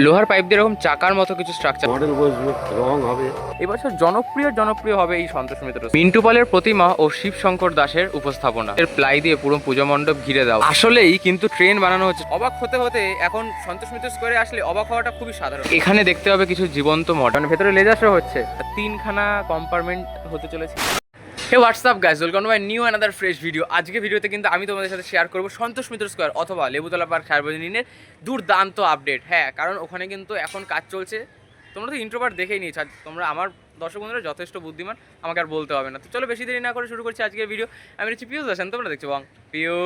লোহার পাইপ দিয়ে এরকম চাকার মতো কিছু স্ট্রাকচার মডেল বসবে, রং হবে। এবছর জনপ্রিয় হবে এই সন্তোষ মিত্র। মিন্টু পলের প্রতিমা ও শিব শঙ্কর দাসের উপস্থাপনা, এর প্লাই দিয়ে পুরো পুজো মণ্ডপ ঘিরে দাও। আসলেই কিন্তু ট্রেন বানানো হচ্ছে। অবাক হতে হতে এখন সন্তোষ মিত্র স্কোয়ারে আসলে অবাক হওয়াটা খুবই সাধারণ। এখানে দেখতে হবে কিছু জীবন্ত মডার্ন, ভেতরে লেজার শো হচ্ছে, 3খানা কম্পার্টমেন্ট হতে চলেছে। Hey WhatsApp guys, welcome to my new another fresh video. আজকে ভিডিওতে কিন্তু আমি তোমাদের সাথে শেয়ার করবো সন্তোষ মিত্র স্কোয়ার অথবা লেবুতলা পার্ক সার্বজনীনের দুর্দান্ত আপডেট। হ্যাঁ, কারণ ওখানে কিন্তু এখন কাজ চলছে। তোমরা তো ইন্ট্রোভার্ট দেখেই নিয়েছো, তোমরা আমার দর্শক বন্ধুরা যথেষ্ট বুদ্ধিমান, আমাকে আর বলতে হবে না। তো চলো বেশি দেরি না করে শুরু করছি আজকের ভিডিও। আমি হচ্ছি পিউষ দাসান, তোমরা দেখছো বং পিউ।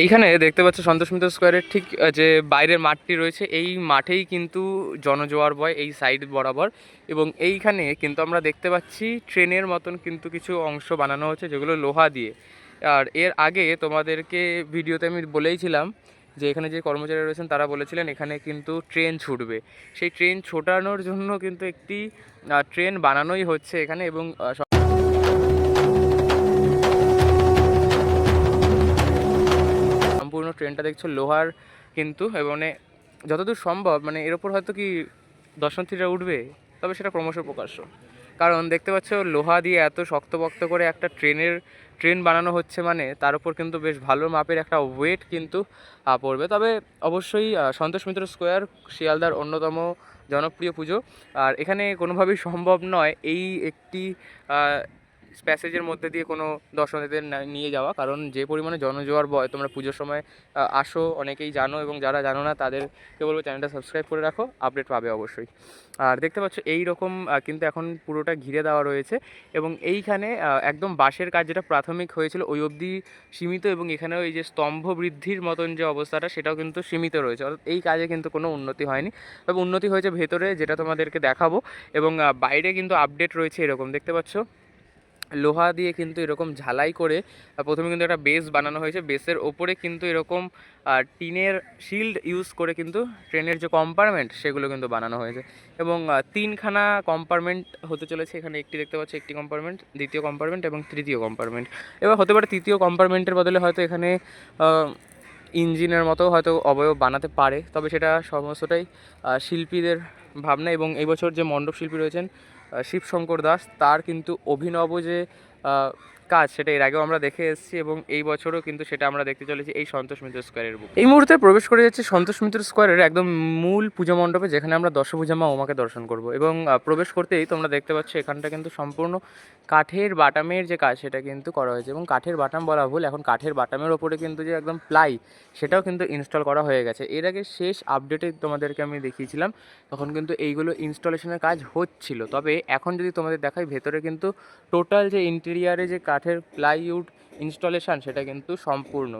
এইখানে দেখতে পাচ্ছ সন্তোষ মিত্র স্কোয়ারের ঠিক যে বাইরের মাঠটি রয়েছে, এই মাঠেই কিন্তু জনজোয়ার বয় এই সাইড বরাবর। এবং এইখানে কিন্তু আমরা দেখতে পাচ্ছি ট্রেনের মতন কিন্তু কিছু অংশ বানানো হচ্ছে, যেগুলো লোহা দিয়ে। আর এর আগে তোমাদেরকে ভিডিওতে আমি বলেইছিলাম যে এখানে যে কর্মচারীরা রয়েছেন তারা বলেছিলেন এখানে কিন্তু ট্রেন ছুটবে। সেই ট্রেন ছোটানোর জন্য কিন্তু একটি ট্রেন বানানোই হচ্ছে এখানে। এবং সম্পূর্ণ ট্রেনটা দেখছো লোহার কিন্তু, এবং যতদূর সম্ভব এর ওপর হয়তো কি দর্শনার্থীরা উঠবে, তবে সেটা ক্রমশ প্রকাশ্য। কারণ দেখতে পাচ্ছ লোহা দিয়ে এত শক্তপোক্ত করে একটা ট্রেন বানানো হচ্ছে, তার উপর কিন্তু বেশ ভালো মাপের একটা ওয়েট কিন্তু পড়বে। তবে অবশ্যই সন্তোষ মিত্র স্কোয়ার শিয়ালদার অন্যতম জনপ্রিয় পুজো, আর এখানে কোনোভাবেই সম্ভব নয় এই একটি প্যাসেজের মধ্যে দিয়ে কোনো দর্শনার্থীদের নিয়ে যাওয়া, কারণ যে পরিমাণে জনজোয়ার বয়। তোমরা পুজোর সময় আসো, অনেকেই জানো, এবং যারা জানো না তাদেরকে বলবো চ্যানেলটা সাবস্ক্রাইব করে রাখো, আপডেট পাবে অবশ্যই। আর দেখতে পাচ্ছ এই রকম কিন্তু এখন পুরোটা ঘিরে দেওয়া রয়েছে, এবং এইখানে একদম বাঁশের কাজ যেটা প্রাথমিক হয়েছিল ওই অবধি সীমিত, এবং এখানেও এই যে স্তম্ভ বৃদ্ধির মতন যে অবস্থাটা সেটাও কিন্তু সীমিত রয়েছে। অর্থাৎ এই কাজে কিন্তু কোনো উন্নতি হয়নি, তবে উন্নতি হয়েছে ভেতরে, যেটা তোমাদেরকে দেখাবো। এবং বাইরে কিন্তু আপডেট রয়েছে এরকম দেখতে পাচ্ছ লোহা দিয়ে কিন্তু এরকম ঝালাই করে প্রথমে কিন্তু একটা বেস বানানো হয়েছে। বেসের ওপরে কিন্তু এরকম টিনের শিল্ড ইউজ করে কিন্তু ট্রেনের যে কম্পার্টমেন্ট সেগুলো কিন্তু বানানো হয়েছে। এবং 3খানা কম্পার্টমেন্ট হতে চলেছে এখানে। একটি দেখতে পাচ্ছি, একটি কম্পার্টমেন্ট, দ্বিতীয় কম্পার্টমেন্ট এবং তৃতীয় কম্পার্টমেন্ট। এবার হতে পারে তৃতীয় কম্পার্টমেন্টের বদলে হয়তো এখানে ইঞ্জিনের মতো হয়তো অবয়ব বানাতে পারে, তবে সেটা সমস্তটাই শিল্পীদের ভাবনা। এবং এই বছর যে মণ্ডপ শিল্পী রয়েছেন শিব শঙ্কর দাস, তার কিন্তু অভিনব যে কাজ সেটা এর আগেও আমরা দেখে এসেছি, এবং এই বছরও কিন্তু সেটা আমরা দেখতে চলেছি এই সন্তোষ মিত্র স্কোয়ারের বুক। এই মুহূর্তে প্রবেশ করে যাচ্ছে সন্তোষ মিত্র স্কোয়ারের একদম মূল পুজো মণ্ডপে, যেখানে আমরা দশভুজা মা উমাকে দর্শন করব। এবং প্রবেশ করতেই তোমরা দেখতে পাচ্ছ এখানটা কিন্তু সম্পূর্ণ কাঠের বাটামের যে কাজ সেটা কিন্তু করা হয়েছে। এবং কাঠের বাটাম বলা ভুল, এখন কাঠের বাটামের ওপরে কিন্তু যে একদম প্লাই সেটাও কিন্তু ইনস্টল করা হয়ে গেছে। এর আগে শেষ আপডেটে তোমাদেরকে আমি দেখিয়েছিলাম, তখন কিন্তু এইগুলো ইনস্টলেশনের কাজ হচ্ছিল। তবে এখন যদি তোমাদের দেখাই, ভেতরে কিন্তু টোটাল যে ইন্টেরিয়ারে যে কাঠের প্লাইউড ইনস্টলেশন সেটা কিন্তু সম্পূর্ণ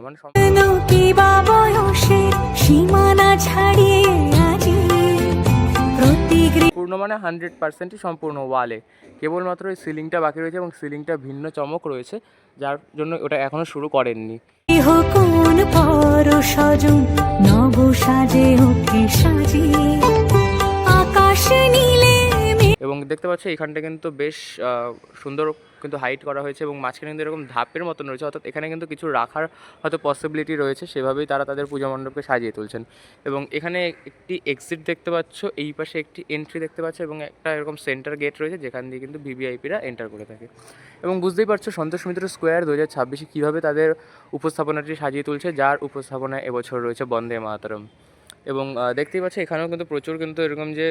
পূর্ণ 100%ই সম্পূর্ণ ওয়ালে। কেবলমাত্র এই সিলিংটা বাকি রয়েছে, এবং সিলিংটা ভিন্ন চমক রয়েছে, যার জন্য ওটা এখনো শুরু করেননি। এবং দেখতে পাচ্ছ এখানটা কিন্তু বেশ সুন্দর কিন্তু হাইট করা হয়েছে, এবং মাঝখানে কিন্তু এরকম ধাপের মতন রয়েছে, অর্থাৎ এখানে কিন্তু কিছু রাখার হয়তো পসিবিলিটি রয়েছে, সেভাবেই তারা তাদের পূজা মণ্ডপকে সাজিয়ে তুলছেন। এবং এখানে একটি এক্সিট দেখতে পাচ্ছ, এই পাশে একটি এন্ট্রি দেখতে পাচ্ছ, এবং একটা এরকম সেন্টার গেট রয়েছে যেখান দিয়ে কিন্তু ভিভিআইপিরা এন্টার করে থাকে। এবং বুঝতেই পারছো সন্তোষ মিত্র স্কোয়ার 2026 কীভাবে তাদের উপস্থাপনাটি সাজিয়ে তুলছে, যার উপস্থাপনা এবছর রয়েছে বন্দে মাতরম। এবং দেখতেই পাচ্ছ এখানেও কিন্তু প্রচুর কিন্তু এরকম যে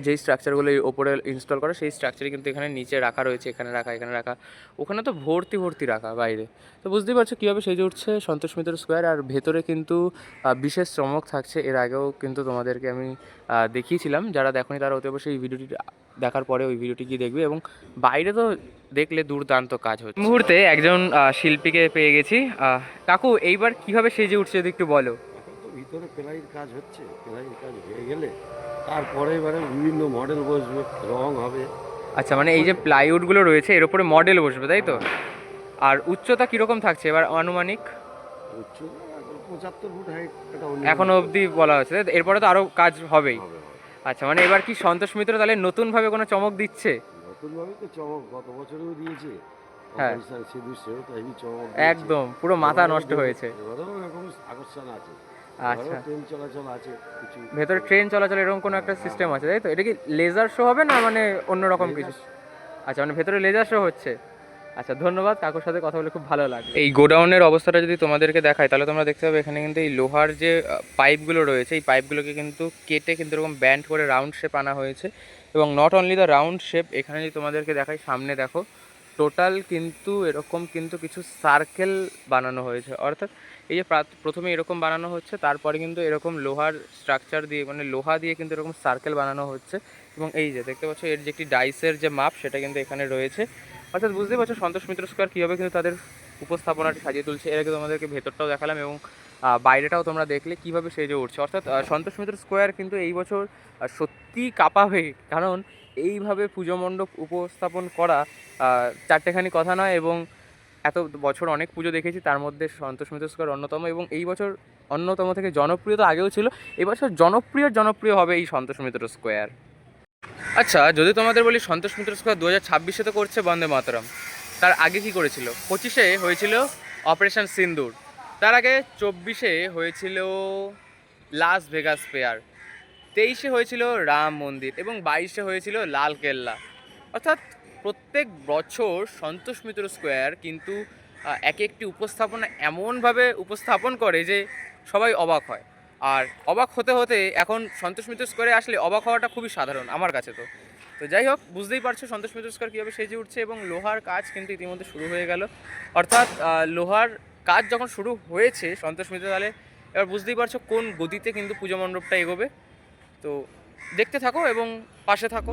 যেই স্ট্রাকচারগুলো ওপরে ইনস্টল করা, সেই স্ট্রাকচারই কিন্তু এখানে নিচে রাখা রয়েছে, এখানে রাখা, এখানে রাখা, ওখানে তো ভর্তি রাখা বাইরে। তো বুঝতেই পারছো কীভাবে সেজে উঠছে সন্তোষ মিত্র স্কোয়ার। আর ভেতরে কিন্তু বিশেষ চমক থাকছে, এর আগেও কিন্তু তোমাদেরকে আমি দেখিয়েছিলাম। যারা দেখোনি তারা অতি অবশ্যই এই ভিডিওটি দেখার পরে ওই ভিডিওটি গিয়ে দেখবে। এবং বাইরে তো দেখলে দুর্দান্ত কাজ হচ্ছে। মুহূর্তে একজন শিল্পীকে পেয়ে গেছি। কাকু, এইবার কীভাবে সেজে উঠছে যদি একটু বলো। ভিতরে প্লাইয়ের কাজ হচ্ছে, প্লাইয়ের কাজ হয়ে গেলে তারপরে এবারে বিভিন্ন মডেল বসবে, রং হবে। আচ্ছা, এই যে প্লাইউডগুলো রয়েছে এর উপরে মডেল বসবে, তাই তো? আর উচ্চতা কীরকম থাকছে এবার আনুমানিক? উচ্চতা 75 ফুট হাইট এখনো অবধি বলা হচ্ছে, এরপরে তো আরও কাজ হবেই। আচ্ছা, এবার কি সন্তোষ মিত্র তাহলে নতুনভাবে কোনো চমক দিচ্ছে? নতুনভাবে তো চমক গত বছরেও দিয়েছে, হ্যাঁ। অপারেশন সিঁদুর সেও তো হেভি চমক একদম পুরো মাথা নষ্ট হয়েছে। এবারেও এরকম আকর্ষণ আছে, আচ্ছা, এবারেও ট্রেন চলাচল আছে কিছু। ভেতরে ট্রেন চলাচল এরকম কোনো একটা সিস্টেম আছে তাই তো? এটা কি লেজার শো হবে না মানে অন্যরকম কিছু? আচ্ছা, মানে ভেতরে লেজার শো হচ্ছে। আচ্ছা, ধন্যবাদ, কাকুর সাথে কথা বলে খুব ভালো লাগলো। এই গোডাউনের অবস্থাটা যদি তোমাদেরকে দেখায় তাহলে তোমরা দেখতে পাবে এখানে কিন্তু এই লোহার যে পাইপগুলো রয়েছে এই পাইপগুলোকে কিন্তু কেটে কিন্তু এরকম ব্যান্ড করে রাউন্ড শেপ আনা হয়েছে। এবং not only the round shape, এখানে যদি তোমাদেরকে দেখাই সামনে দেখো টোটাল কিন্তু এরকম কিন্তু কিছু সার্কেল বানানো হয়েছে। অর্থাৎ এই যে প্রথমে এরকম বানানো হচ্ছে, তারপরে কিন্তু এরকম লোহার স্ট্রাকচার দিয়ে মানে লোহা দিয়ে কিন্তু এরকম সার্কেল বানানো হচ্ছে। এবং এই যে দেখতে পাচ্ছ এর যে একটি ডাইসের যে মাপ সেটা কিন্তু এখানে রয়েছে। অর্থাৎ বুঝতে পারছো সন্তোষ মিত্র স্কোয়ার কীভাবে কিন্তু তাদের উপস্থাপনাটি সাজিয়ে তুলছে। এর আগে তোমাদেরকে ভেতরটাও দেখালাম এবং বাইরেটাও তোমরা দেখলে কীভাবে সেজে উঠছে। অর্থাৎ সন্তোষ মিত্র স্কোয়ার কিন্তু এই বছর সত্যিই কাঁপাবে, কারণ এইভাবে পুজো মণ্ডপ উপস্থাপন করা চারটেখানি কথা নয়। এবং এত বছর অনেক পুজো দেখেছি, তার মধ্যে সন্তোষ মিত্র স্কোয়ার অন্যতম। এবং এই বছর অন্যতম থেকে জনপ্রিয় তো আগেও ছিল, এবছর জনপ্রিয় হবে এই সন্তোষ মিত্র স্কোয়ার। আচ্ছা, যদি তোমাদের বলি সন্তোষ মিত্র স্কোয়ার 2026-এ তো করছে বন্দে মাতরম, তার আগে কি করেছিল? 25-এ হয়েছিল অপারেশন সিন্দুর, তার আগে 24-এ হয়েছিল লাস ভেগাস ফেয়ার, 23-এ হয়েছিল রাম মন্দির এবং 22-এ হয়েছিল লাল কেল্লা। অর্থাৎ প্রত্যেক বছর সন্তোষ মিত্র স্কোয়ার কিন্তু এক একটি উপস্থাপনা এমনভাবে উপস্থাপন করে যে সবাই অবাক হয়। আর অবাক হতে হতে এখন সন্তোষ মিত্র স্কোয়ারে আসলে অবাক হওয়াটা খুবই সাধারণ আমার কাছে। তো তো যাই হোক, বুঝতেই পারছো সন্তোষ মিত্র স্কোয়ার কীভাবে সেজে উঠছে। এবং লোহার কাজ কিন্তু ইতিমধ্যে শুরু হয়ে গেল। অর্থাৎ লোহার কাজ যখন শুরু হয়েছে সন্তোষ মিত্র, তাহলে এবার বুঝতেই পারছো কোন গতিতে কিন্তু পুজো মণ্ডপটা এগোবে। তো দেখতে থাকো এবং পাশে থাকো।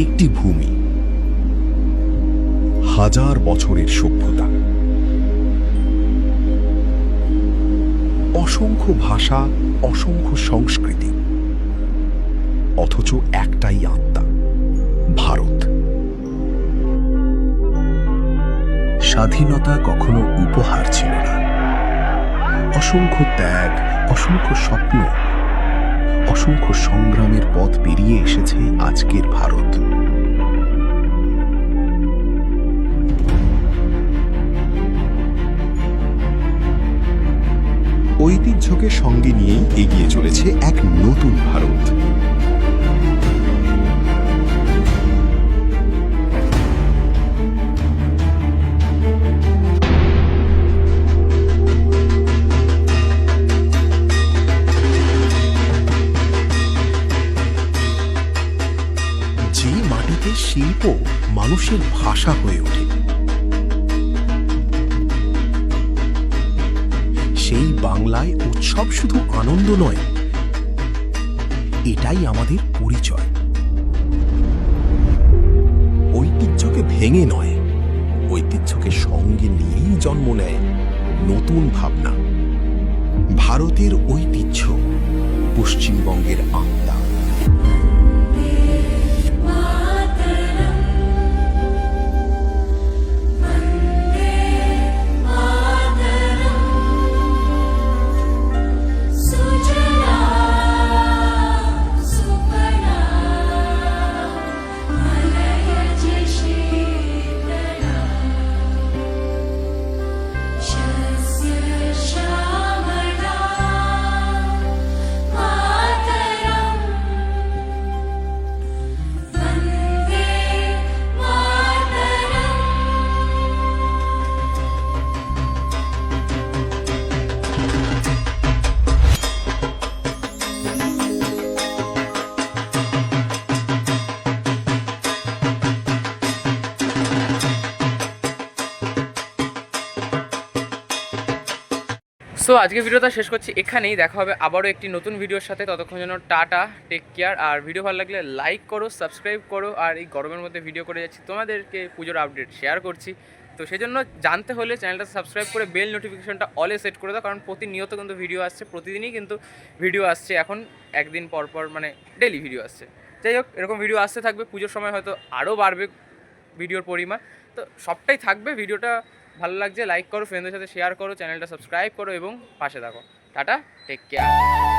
একটি ভূমি, হাজার বছরের সভ্যতা, অসংখ্য ভাষা, অসংখ্য সংস্কৃতি, অথচ একটাই আত্মা, ভারত। স্বাধীনতা কখনো উপহার ছিল না, অসংখ্য ত্যাগ, অসংখ্য স্বপ্ন, অসংখ্য সংগ্রামের পথ পেরিয়ে এসেছে আজকের ভারত। ঐতিহ্যকে সঙ্গে নিয়েই এগিয়ে চলেছে এক নতুন ভারত। যে মাটিতে শিল্প মানুষের ভাষা হয়ে ওঠে, সেই বাংলায় উৎসব শুধু আনন্দ নয়, এটাই আমাদের পরিচয়। ঐতিহ্যকে ভেঙে নয়, ঐতিহ্যকে সঙ্গে নিয়েই জন্ম নেয় নতুন ভাবনা। ভারতের ঐতিহ্য, পশ্চিমবঙ্গের আত্মা। সো আজকে ভিডিওটা শেষ করছি এখানেই। দেখা হবে আবারও একটি নতুন ভিডিওর সাথে। ততক্ষণ যেন টাটা, টেক কেয়ার। আর ভিডিও ভালো লাগলে লাইক করো, সাবস্ক্রাইব করো। আর এই গরমের মধ্যে ভিডিও করে যাচ্ছি, তোমাদেরকে পুজোর আপডেট শেয়ার করছি। তো সেই জন্য জানতে হলে চ্যানেলটা সাবস্ক্রাইব করে বেল নোটিফিকেশনটা অলে সেট করে দাও, কারণ প্রতিনিয়ত কিন্তু ভিডিও আসছে, প্রতিদিনই কিন্তু ভিডিও আসছে। এখন একদিন পর পর মানে ডেলি ভিডিও আসছে। যাই হোক, এরকম ভিডিও আসতে থাকবে। পুজোর সময় হয়তো আরও বাড়বে ভিডিওর পরিমাণ। তো সবটাই থাকবে। ভিডিওটা ভালো লাগছে লাইক করো, ফ্রেন্ডদের সাথে শেয়ার করো, চ্যানেলটা সাবস্ক্রাইব করো এবং পাশে থাকো। Tata, take care.